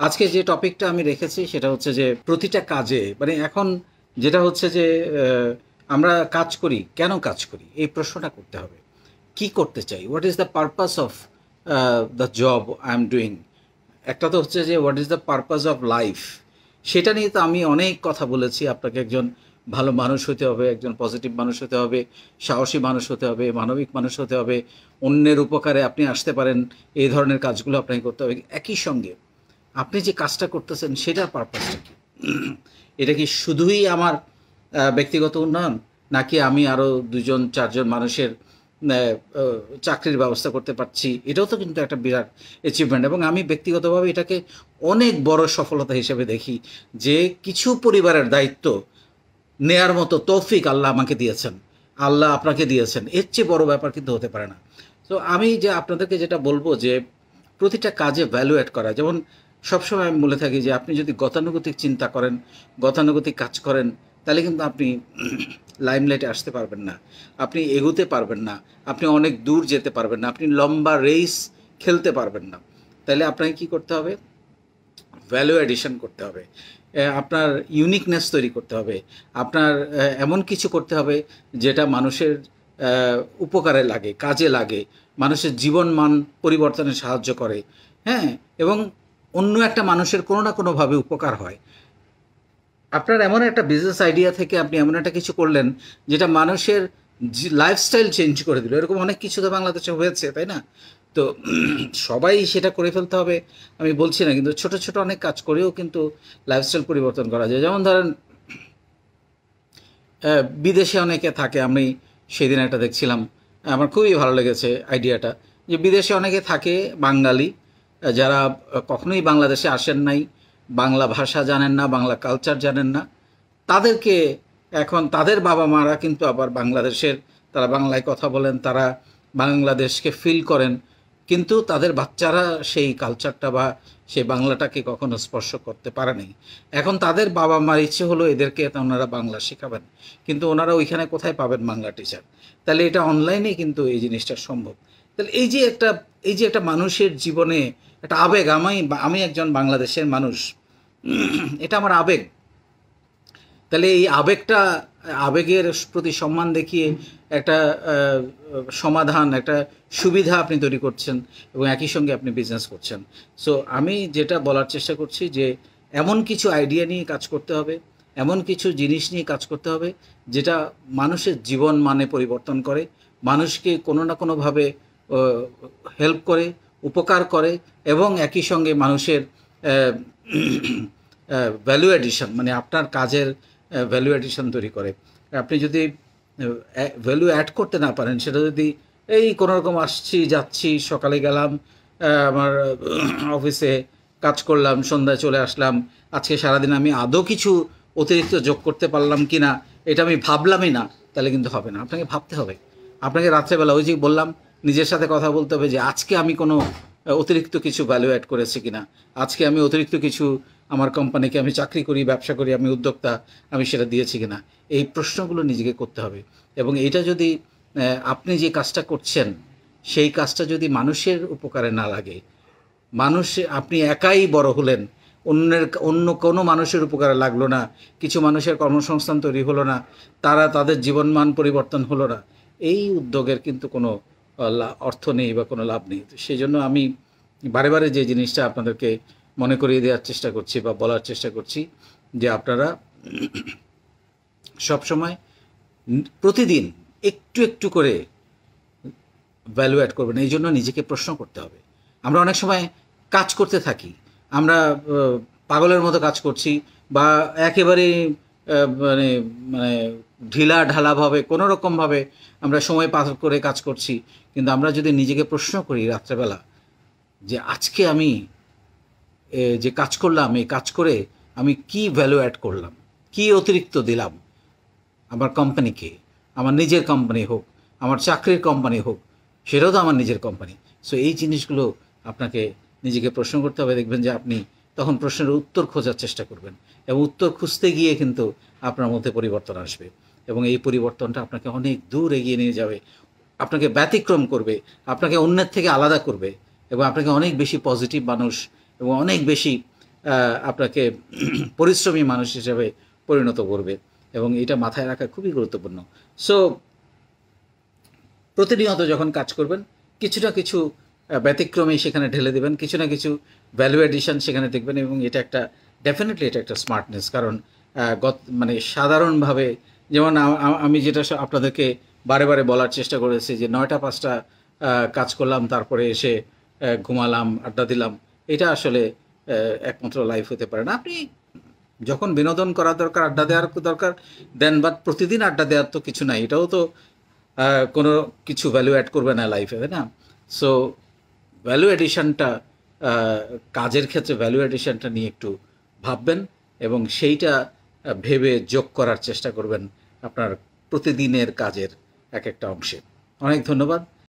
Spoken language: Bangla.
আজকে যে টপিকটা আমি রেখেছি সেটা হচ্ছে যে প্রতিটা কাজে মানে এখন যেটা হচ্ছে যে আমরা কাজ করি, কেন কাজ করি এই প্রশ্নটা করতে হবে। কি করতে চাই, what is the purpose of the job I am doing. একটা তো হচ্ছে যে what is the purpose of life, সেটা নিয়ে তো আমি অনেক কথা বলেছি। আপনাকে একজন ভালো মানুষ হতে হবে, একজন পজিটিভ মানুষ হতে হবে, সাহসী মানুষ হতে হবে, মানবিক মানুষ হতে হবে, অন্যের উপকারে আপনি আসতে পারেন, এই ধরনের কাজগুলো আপনাকে করতে হবে। একই সঙ্গে আপনি যে কাজটা করতেছেন সেটার পারপাসটা কি? এটা কি শুধুই আমার ব্যক্তিগত উন্নয়ন, নাকি আমি আরও দুজন চারজন মানুষের চাকরির ব্যবস্থা করতে পারছি? এটাও তো কিন্তু একটা বিরাট অ্যাচিভমেন্ট, এবং আমি ব্যক্তিগতভাবে এটাকে অনেক বড় সফলতা হিসেবে দেখি যে কিছু পরিবারের দায়িত্ব নেয়ার মতো তৌফিক আল্লাহ আমাকে দিয়েছেন, আল্লাহ আপনাকে দিয়েছেন। এর চেয়ে বড় ব্যাপার কিন্তু হতে পারে না। তো আমি যে আপনাদেরকে যেটা বলবো যে প্রতিটা কাজে ভ্যালু অ্যাড করা। যেমন সবসময় আমি বলে থাকি যে আপনি যদি গতানুগতিক চিন্তা করেন, গতানুগতিক কাজ করেন, তাহলে কিন্তু আপনি লাইমলাইটে আসতে পারবেন না, আপনি এগোতে পারবেন না, আপনি অনেক দূর যেতে পারবেন না, আপনি লম্বা রেস খেলতে পারবেন না। তাহলে আপনাকে কী করতে হবে? ভ্যালু অ্যাডিশন করতে হবে, আপনার ইউনিকনেস তৈরি করতে হবে, আপনার এমন কিছু করতে হবে যেটা মানুষের উপকারে লাগে, কাজে লাগে, মানুষের জীবন মান পরিবর্তনে সাহায্য করে, হ্যাঁ, এবং অন্য একটা মানুষের কোনো না কোনোভাবে উপকার হয়। আপনার এমন একটা বিজনেস আইডিয়া থেকে আপনি এমন একটা কিছু করলেন যেটা মানুষের লাইফস্টাইল চেঞ্জ করে দিল। এরকম অনেক কিছু তো বাংলাদেশে হয়েছে, তাই না? তো সবাই সেটা করে ফেলতে হবে আমি বলছি না, কিন্তু ছোট ছোট অনেক কাজ করেও কিন্তু লাইফস্টাইল পরিবর্তন করা যায়। যেমন ধরেন বিদেশে অনেকে থাকে, আমি সেদিন একটা দেখছিলাম, আমার খুবই ভালো লেগেছে আইডিয়াটা, যে বিদেশে অনেকে থাকে বাঙালি, যারা কখনোই বাংলাদেশে আসেন নাই, বাংলা ভাষা জানেন না, বাংলা কালচার জানেন না। তাদেরকে এখন তাদের বাবা মারা কিন্তু আবার বাংলাদেশের, তারা বাংলায় কথা বলেন, তারা বাংলাদেশকে ফিল করেন, কিন্তু তাদের বাচ্চারা সেই কালচারটা বা সেই বাংলাটাকে কখনো স্পর্শ করতে পারে নাই। এখন তাদের বাবা মার ইচ্ছে হলো এদেরকে ওনারা বাংলা শেখাবেন, কিন্তু ওনারা ওইখানে কোথায় পাবেন বাংলা টিচার? তাহলে এটা অনলাইনে কিন্তু এই জিনিসটা সম্ভব। তাহলে এই যে একটা মানুষের জীবনে একটা আবেগ, আমি একজন বাংলাদেশের মানুষ, এটা আমার আবেগ। তাহলে এই আবেগের প্রতি সম্মান দেখিয়ে একটা সমাধান, একটা সুবিধা আপনি তৈরি করছেন, এবং একই সঙ্গে আপনি বিজনেস করছেন। সো আমি যেটা বলার চেষ্টা করছি যে এমন কিছু আইডিয়া নিয়ে কাজ করতে হবে, এমন কিছু জিনিস নিয়ে কাজ করতে হবে যেটা মানুষের জীবন মানে পরিবর্তন করে, মানুষকে কোনো না কোনোভাবে হেল্প করে, উপকার করে, এবং একই সঙ্গে মানুষের ভ্যালু অ্যাডিশন, মানে আপনার কাজের ভ্যালু অ্যাডিশন তৈরি করে। আপনি যদি ভ্যালু অ্যাড করতে না পারেন, সেটা যদি এই কোনোরকম আসছি যাচ্ছি, সকালে গেলাম, আমার অফিসে কাজ করলাম, সন্ধ্যায় চলে আসলাম, আজকে সারাদিন আমি আদৌ কিছু অতিরিক্ত যোগ করতে পারলাম কি না এটা আমি ভাবলামই না, তাহলে কিন্তু হবে না। আপনাকে ভাবতে হবে, আপনাকে রাত্রেবেলা ওই যে বললাম নিজের সাথে কথা বলতে হবে যে আজকে আমি কোনো অতিরিক্ত কিছু ভ্যালু অ্যাড করেছি কিনা, আজকে আমি অতিরিক্ত কিছু আমার কোম্পানিকে, আমি চাকরি করি, ব্যবসা করি, আমি উদ্যোক্তা, আমি সেটা দিয়েছি কিনা, এই প্রশ্নগুলো নিজেকে করতে হবে। এবং এইটা যদি আপনি যে কাজটা করছেন সেই কাজটা যদি মানুষের উপকারে না লাগে, আপনি একাই বড় হলেন, অন্য কোনো মানুষের উপকারে লাগলো না, কিছু মানুষের কর্মসংস্থান তৈরি হলো না, তাদের জীবনমান পরিবর্তন হলো না, এই উদ্যোগের কিন্তু কোনো অর্থ নেই বা কোনো লাভ নেই। তো সেই জন্য আমি বারে বারে যে জিনিসটা আপনাদেরকে মনে করিয়ে দেওয়ার চেষ্টা করছি বা বলার চেষ্টা করছি যে আপনারা সবসময় প্রতিদিন একটু একটু করে ভ্যালু অ্যাড করবেন। এই জন্য নিজেকে প্রশ্ন করতে হবে। আমরা অনেক সময় কাজ করতে থাকি, আমরা পাগলের মতো কাজ করছি, বা একেবারে মানে মানে ঢিলা ঢালাভাবে কোনো রকমভাবে আমরা সময় পার করে কাজ করছি। কিন্তু আমরা যদি নিজেকে প্রশ্ন করি রাত্রেবেলা যে আজকে আমি যে কাজ করলাম, এই কাজ করে আমি কি ভ্যালু অ্যাড করলাম, কি অতিরিক্ত দিলাম আমার কোম্পানিকে, আমার নিজের কোম্পানি হোক, আমার চাকরির কোম্পানি হোক, সেটাও তো আমার নিজের কোম্পানি। সো এই জিনিসগুলো আপনাকে নিজেকে প্রশ্ন করতে হবে। দেখবেন যে আপনি তখন প্রশ্নের উত্তর খোঁজার চেষ্টা করবেন, এবং উত্তর খুঁজতে গিয়ে কিন্তু আপনার মধ্যে পরিবর্তন আসবে, এবং এই পরিবর্তনটা আপনাকে অনেক দূর এগিয়ে নিয়ে যাবে, আপনাকে ব্যতিক্রম করবে, আপনাকে অন্যের থেকে আলাদা করবে, এবং আপনাকে অনেক বেশি পজিটিভ মানুষ এবং অনেক বেশি আপনাকে পরিশ্রমী মানুষ হিসেবে পরিণত করবে, এবং এটা মাথায় রাখা খুবই গুরুত্বপূর্ণ। সো প্রতিনিয়ত যখন কাজ করবেন কিছু না কিছু ব্যতিক্রমী সেখানে ঢেলে দেবেন, কিছু না কিছু ভ্যালু এডিশন সেখানে দেখবেন, এবং এটা একটা ডেফিনেটলি এটা একটা স্মার্টনেস। কারণ মানে সাধারণভাবে যেমন আমি যেটা আপনাদেরকে বারে বারে বলার চেষ্টা করেছি যে 9টা 5টা কাজ করলাম, তারপরে এসে ঘুমালাম, আড্ডা দিলাম, এটা আসলে একমাত্র লাইফ হতে পারে না। আপনি যখন বিনোদন করা দরকার, আড্ডা দেওয়ার দরকার দেন, বাট প্রতিদিন আড্ডা দেওয়ার তো কিছু নাই, এটাও তো কোনো কিছু ভ্যালু অ্যাড করবে না লাইফে, তাই না? সো ভ্যালু এডিশনটা, কাজের ক্ষেত্রে ভ্যালু এডিশনটা নিয়ে একটু ভাববেন, এবং সেইটা ভেবে যোগ করার চেষ্টা করবেন আপনার প্রতিদিনের কাজের এক একটা অংশে। অনেক ধন্যবাদ।